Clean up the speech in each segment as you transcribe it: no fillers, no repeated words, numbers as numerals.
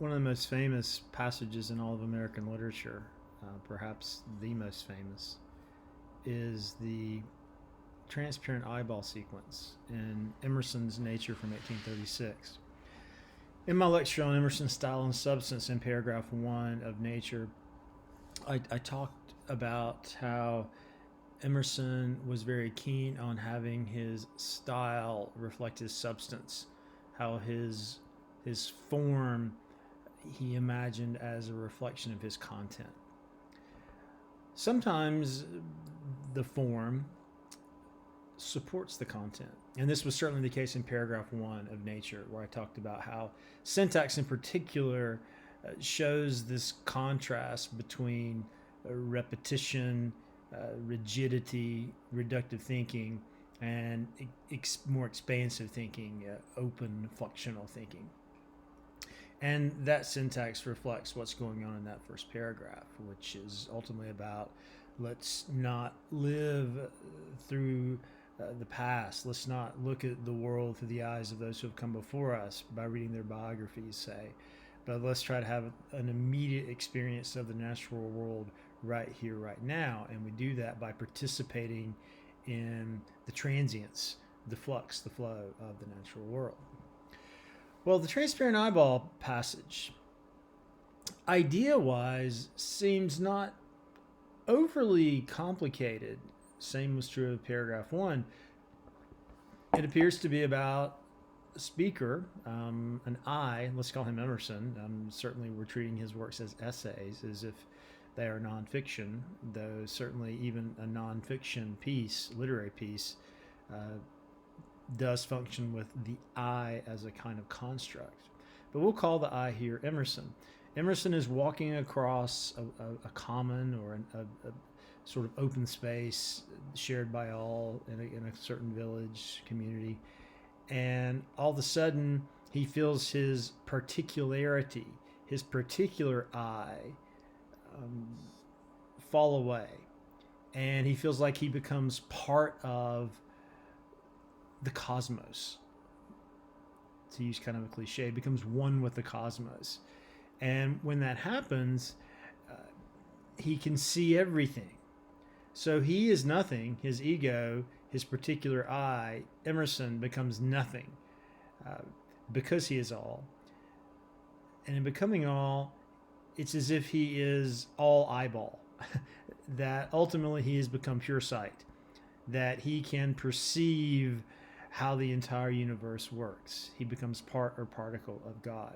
One of the most famous passages in all of American literature, perhaps the most famous, is the transparent eyeball sequence in Emerson's Nature from 1836. In my lecture on Emerson's Style and Substance in paragraph 1 of Nature, I talked about how Emerson was very keen on having his style reflect his substance, how his form he imagined as a reflection of his content. Sometimes the form supports the content, and this was certainly the case in paragraph 1 of Nature, where I talked about how syntax in particular shows this contrast between repetition, rigidity, reductive thinking, and more expansive thinking, open functional thinking. And that syntax reflects what's going on in that first paragraph, which is ultimately about let's not live through the past. Let's not look at the world through the eyes of those who have come before us by reading their biographies, say. But let's try to have an immediate experience of the natural world right here, right now. And we do that by participating in the transience, the flux, the flow of the natural world. Well, the transparent eyeball passage, idea-wise, seems not overly complicated. Same was true of paragraph 1. It appears to be about a speaker, an I, let's call him Emerson. Certainly we're treating his works as essays, as if they are nonfiction, though certainly even a nonfiction piece, literary piece, does function with the I as a kind of construct. But we'll call the I here Emerson. Emerson is walking across a common or a sort of open space shared by all in a certain village, community. And all of a sudden, he feels his particularity, his particular I, fall away. And he feels like he becomes part of the cosmos, to use kind of a cliche, becomes one with the cosmos. And when that happens, he can see everything. So he is nothing. His ego, his particular I, Emerson, becomes nothing because he is all. And in becoming all, it's as if he is all eyeball, that ultimately he has become pure sight, that he can perceive how the entire universe works. He becomes part or particle of God.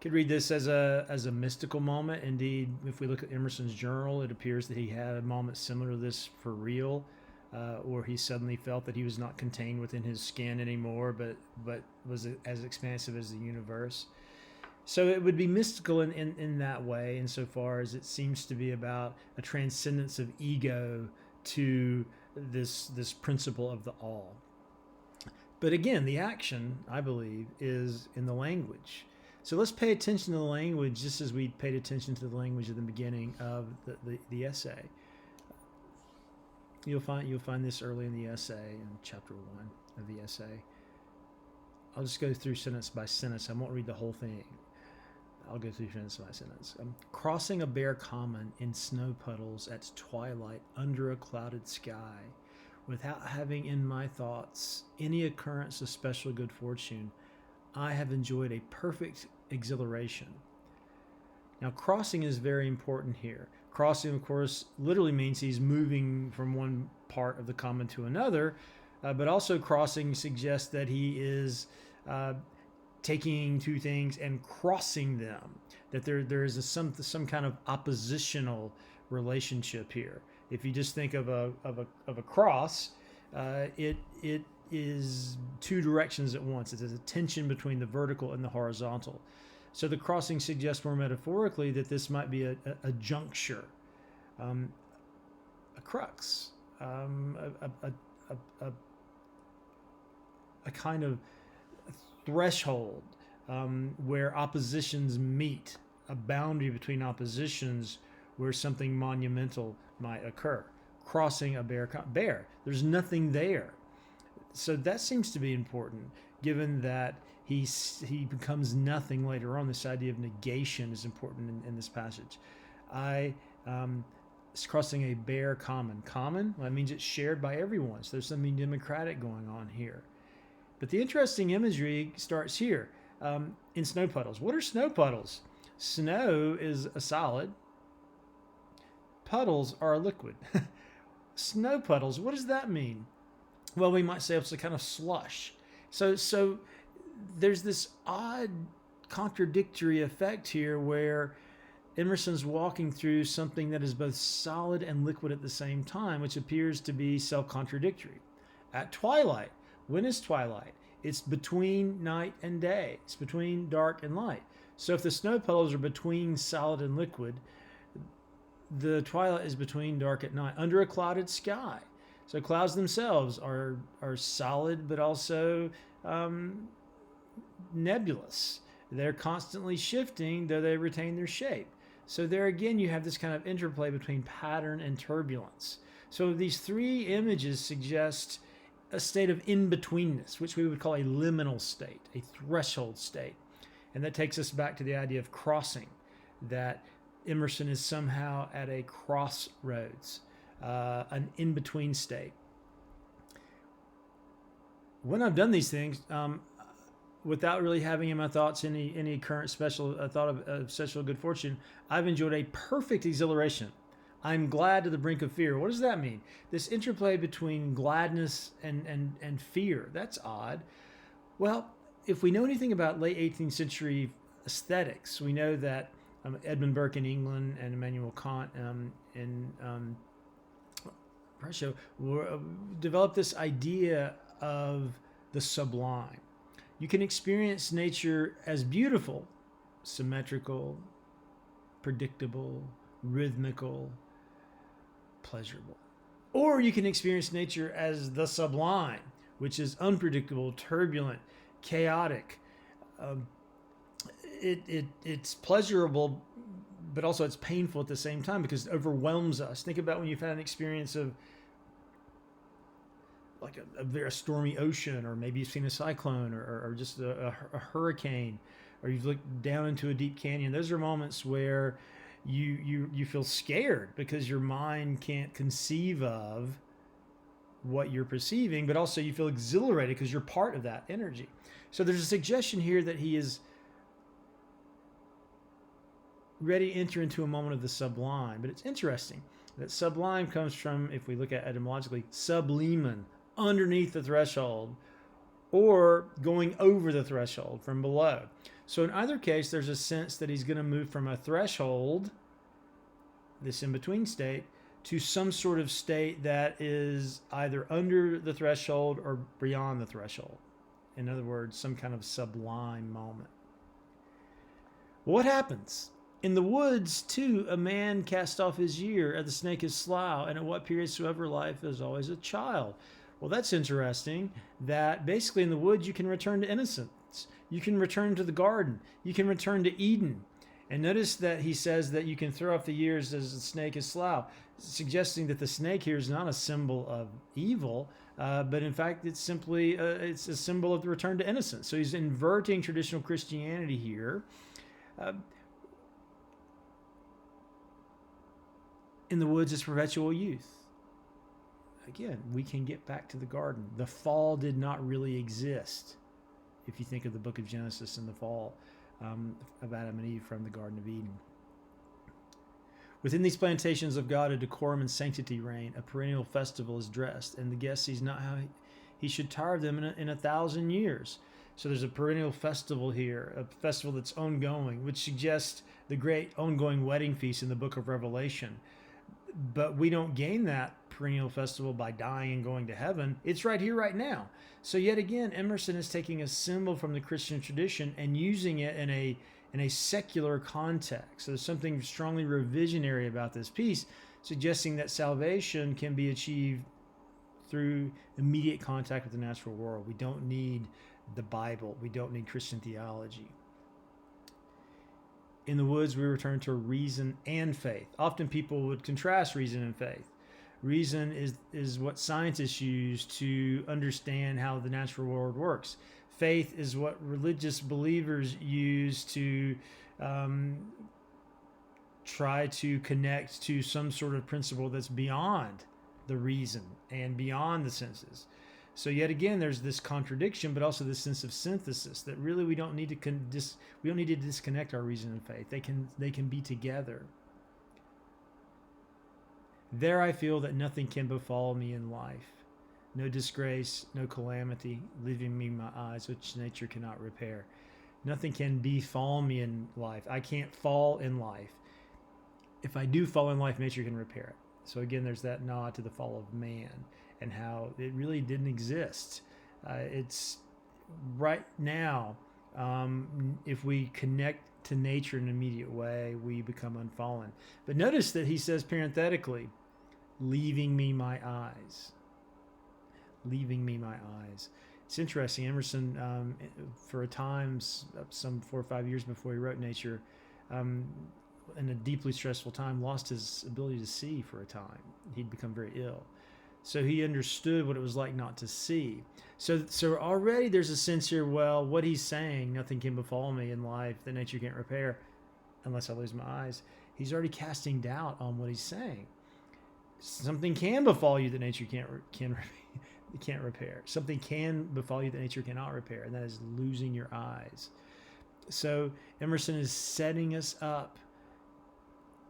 Could read this as a mystical moment. Indeed, if we look at Emerson's journal, it appears that he had a moment similar to this for real, or he suddenly felt that he was not contained within his skin anymore, but was as expansive as the universe. So it would be mystical in that way, insofar as it seems to be about a transcendence of ego to this principle of the all. But again, the action, I believe, is in the language. So let's pay attention to the language just as we paid attention to the language at the beginning of the essay. You'll find this early in the essay, in chapter 1 of the essay. I'll just go through sentence by sentence. I won't read the whole thing. I'll go through sentence by sentence. Crossing a bare common in snow puddles at twilight under a clouded sky, without having in my thoughts any occurrence of special good fortune, I have enjoyed a perfect exhilaration. Now, crossing is very important here. Crossing, of course, literally means he's moving from one part of the common to another, but also crossing suggests that he is taking two things and crossing them, that there is some kind of oppositional relationship here. If you just think of a cross, it is two directions at once. It's a tension between the vertical and the horizontal. So the crossing suggests more metaphorically that this might be a juncture, a crux, a kind of threshold where oppositions meet, a boundary between oppositions where something monumental might occur. Crossing a bare. There's nothing there. So that seems to be important, given that He becomes nothing later on. This idea of negation is important in this passage. I It's crossing a bare common. Common, well, that means it's shared by everyone. So there's something democratic going on here. But the interesting imagery starts here in snow puddles. What are snow puddles? Snow is a solid. Puddles are a liquid. Snow puddles, what does that mean? Well, we might say it's a kind of slush. So there's this odd contradictory effect here where Emerson's walking through something that is both solid and liquid at the same time, which appears to be self-contradictory. At twilight, when is twilight? It's between night and day. It's between dark and light. So if the snow puddles are between solid and liquid, the twilight is between dark and night, under a clouded sky. So clouds themselves are solid, but also nebulous. They're constantly shifting, though they retain their shape. So there again, you have this kind of interplay between pattern and turbulence. So these three images suggest a state of in-betweenness, which we would call a liminal state, a threshold state. And that takes us back to the idea of crossing, that Emerson is somehow at a crossroads, an in-between state. When I've done these things, without really having in my thoughts any current special thought of special good fortune, I've enjoyed a perfect exhilaration. I'm glad to the brink of fear. What does that mean? This interplay between gladness and fear. That's odd. Well, if we know anything about late 18th century aesthetics, we know that Edmund Burke in England and Immanuel Kant in Russia developed this idea of the sublime. You can experience nature as beautiful, symmetrical, predictable, rhythmical, pleasurable. Or you can experience nature as the sublime, which is unpredictable, turbulent, chaotic. It's pleasurable, but also it's painful at the same time because it overwhelms us. Think about when you've had an experience of like a very stormy ocean, or maybe you've seen a cyclone or just a hurricane, or you've looked down into a deep canyon. Those are moments where you feel scared because your mind can't conceive of what you're perceiving, but also you feel exhilarated because you're part of that energy. So there's a suggestion here that he is ready to enter into a moment of the sublime. But it's interesting that sublime comes from, if we look at etymologically, sublimen, underneath the threshold, or going over the threshold from below. So in either case, there's a sense that he's going to move from a threshold, this in-between state, to some sort of state that is either under the threshold or beyond the threshold. In other words, some kind of sublime moment. What happens? In the woods, too, a man cast off his year, at the snake his slough, and at what period soever life is always a child. Well, that's interesting, that basically in the woods you can return to innocence. You can return to the garden. You can return to Eden. And notice that he says that you can throw off the years as the snake is slough, suggesting that the snake here is not a symbol of evil, but in fact it's simply it's a symbol of the return to innocence. So he's inverting traditional Christianity here. In the woods is perpetual youth. Again, we can get back to the garden. The fall did not really exist. If you think of the book of Genesis and the fall of Adam and Eve from the Garden of Eden. Within these plantations of God, a decorum and sanctity reign. A perennial festival is dressed, and the guest sees not how he should tire of them in 1,000 years. So there's a perennial festival here, a festival that's ongoing, which suggests the great ongoing wedding feast in the book of Revelation. But we don't gain that perennial festival by dying and going to heaven. It's right here, right now. So yet again, Emerson is taking a symbol from the Christian tradition and using it in a secular context. So there's something strongly revisionary about this piece, suggesting that salvation can be achieved through immediate contact with the natural world. We don't need the Bible. We don't need Christian theology. In the woods, we return to reason and faith. Often people would contrast reason and faith. Reason is what scientists use to understand how the natural world works. Faith is what religious believers use to try to connect to some sort of principle that's beyond the reason and beyond the senses. So yet again, there's this contradiction, but also this sense of synthesis that really we don't need to disconnect our reason and faith. They can be together. There I feel that nothing can befall me in life, no disgrace, no calamity, leaving me my eyes, which nature cannot repair. Nothing can befall me in life. I can't fall in life. If I do fall in life, nature can repair it. So again, there's that nod to the fall of man and how it really didn't exist. It's right now, if we connect to nature in an immediate way, we become unfallen. But notice that he says parenthetically, leaving me my eyes. Leaving me my eyes. It's interesting. Emerson, for a time, some 4 or 5 years before he wrote Nature, in a deeply stressful time, lost his ability to see for a time. He'd become very ill. So he understood what it was like not to see. So already there's a sense here, well, what he's saying, nothing can befall me in life that nature can't repair unless I lose my eyes. He's already casting doubt on what he's saying. Something can befall you that nature can't repair. Something can befall you that nature cannot repair, and that is losing your eyes. So Emerson is setting us up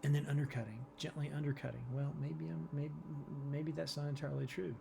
and then undercutting, gently undercutting. Well, maybe that's not entirely true.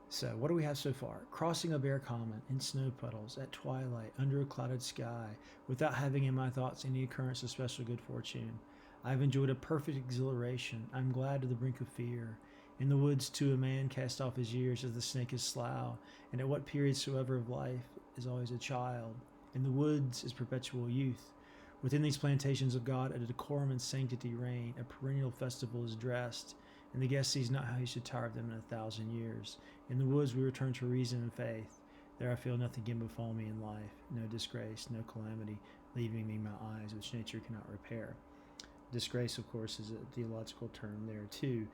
So what do we have so far? Crossing a bare common in snow puddles at twilight under a clouded sky, without having in my thoughts any occurrence of special good fortune. I've enjoyed a perfect exhilaration. I'm glad to the brink of fear. In the woods, too, a man cast off his years as the snake is slough, and at what period soever of life is always a child. In the woods is perpetual youth. Within these plantations of God, a decorum and sanctity reign. A perennial festival is dressed, and the guest sees not how he should tire of them in 1,000 years. In the woods we return to reason and faith. There I feel nothing can befall me in life, no disgrace, no calamity, leaving me my eyes, which nature cannot repair. Disgrace, of course, is a theological term there too,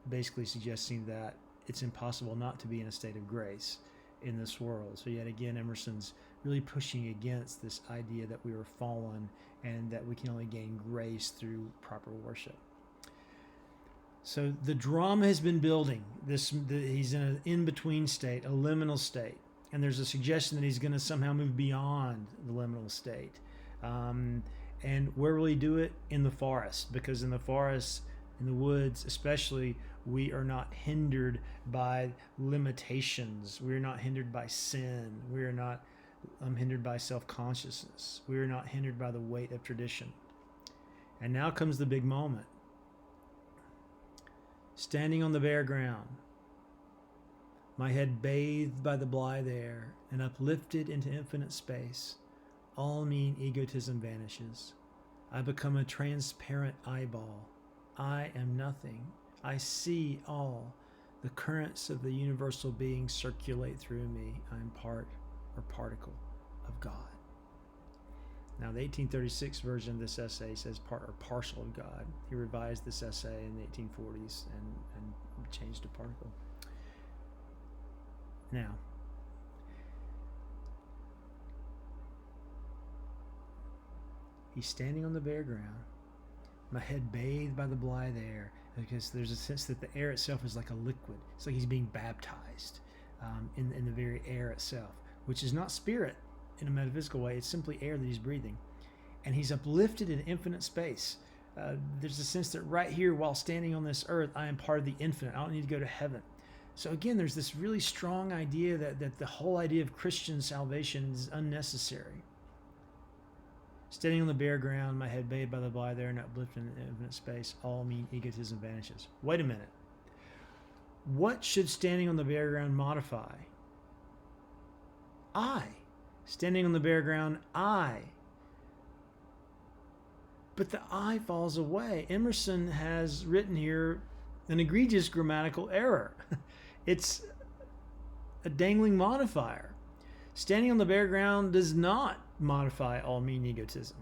basically suggesting that it's impossible not to be in a state of grace in this world. So yet again, Emerson's really pushing against this idea that we were fallen and that we can only gain grace through proper worship. So the drama has been building. He's in an in-between state, a liminal state, and there's a suggestion that he's going to somehow move beyond the liminal state. And where will he do it? In the forest, because in the forest, in the woods especially, we are not hindered by limitations. We are not hindered by sin. We are not hindered by self-consciousness. We are not hindered by the weight of tradition. And now comes the big moment. Standing on the bare ground, my head bathed by the blithe air and uplifted into infinite space, all mean egotism vanishes. I become a transparent eyeball. I am nothing. I see all. The currents of the universal being circulate through me. I am part or particle of God. Now, the 1836 version of this essay says part or partial of God. He revised this essay in the 1840s and changed to particle. Now, he's standing on the bare ground, my head bathed by the blithe air, because there's a sense that the air itself is like a liquid. It's like he's being baptized in the very air itself, which is not spirit in a metaphysical way. It's simply air that he's breathing. And he's uplifted in infinite space. There's a sense that right here, while standing on this earth, I am part of the infinite. I don't need to go to heaven. So again, there's this really strong idea that the whole idea of Christian salvation is unnecessary. Standing on the bare ground, my head bathed by the blithe air and uplifted in infinite space, all mean egotism vanishes. Wait a minute. What should standing on the bare ground modify? I. Standing on the bare ground, I. But the I falls away. Emerson has written here an egregious grammatical error. It's a dangling modifier. Standing on the bare ground does not modify all mean egotism.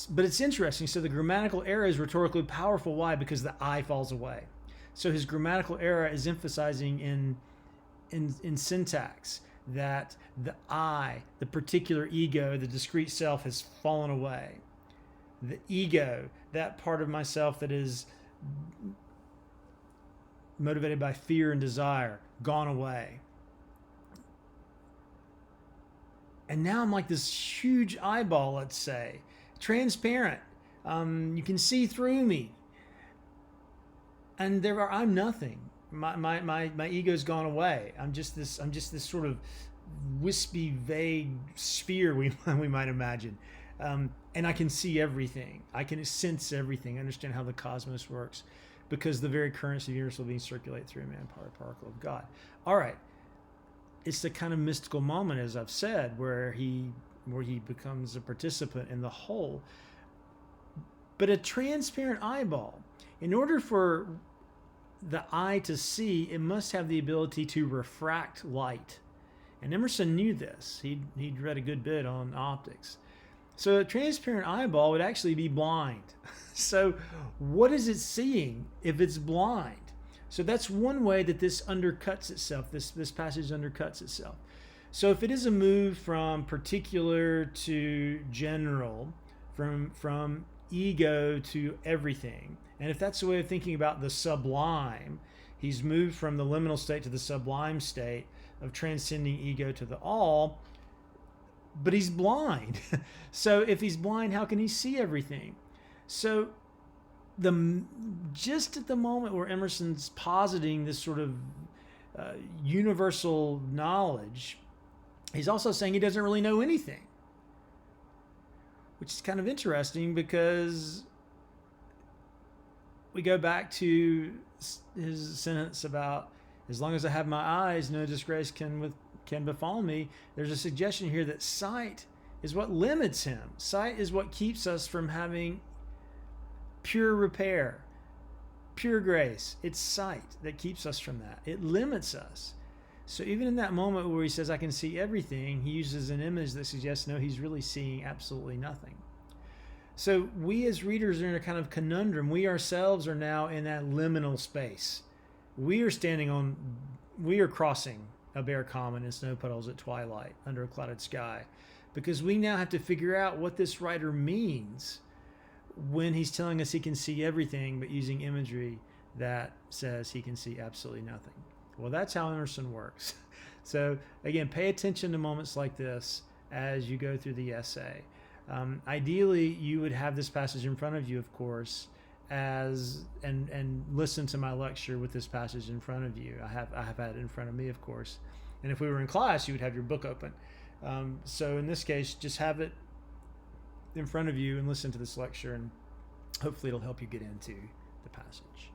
But it's interesting. So the grammatical error is rhetorically powerful. Why? Because the I falls away. So his grammatical error is emphasizing in syntax that the I, the particular ego, the discrete self, has fallen away. The ego, that part of myself that is motivated by fear and desire, gone away. And now I'm like this huge eyeball, let's say, transparent. You can see through me. And I'm nothing. My ego's gone away. I'm just this sort of wispy, vague sphere we might imagine. And I can see everything. I can sense everything. Understand how the cosmos works, because the very currents of the universe will be circulate through man, particle of God. All right. It's the kind of mystical moment, as I've said, where he becomes a participant in the whole. But a transparent eyeball, in order for the eye to see, it must have the ability to refract light. And Emerson knew this. He'd read a good bit on optics. So a transparent eyeball would actually be blind. So what is it seeing if it's blind? So that's one way that this undercuts itself. This passage undercuts itself. So if it is a move from particular to general, from ego to everything, and if that's the way of thinking about the sublime, he's moved from the liminal state to the sublime state of transcending ego to the all, but he's blind. So if he's blind, how can he see everything? So just at the moment where Emerson's positing this sort of universal knowledge, he's also saying he doesn't really know anything, which is kind of interesting, because we go back to his sentence about, as long as I have my eyes, no disgrace can befall me. There's a suggestion here that sight is what limits him. Sight is what keeps us from having pure repair, pure grace. It's sight that keeps us from that. It limits us. So even in that moment where he says, I can see everything, he uses an image that suggests, no, he's really seeing absolutely nothing. So we as readers are in a kind of conundrum. We ourselves are now in that liminal space. We are crossing a bare common in snow puddles at twilight under a clouded sky, because we now have to figure out what this writer means when he's telling us he can see everything, but using imagery that says he can see absolutely nothing. Well, that's how Emerson works. So again, pay attention to moments like this as you go through the essay. Ideally, you would have this passage in front of you, of course, and listen to my lecture with this passage in front of you. I have had it in front of me, of course. And if we were in class, you would have your book open. So in this case, just have it in front of you and listen to this lecture, and hopefully it'll help you get into the passage.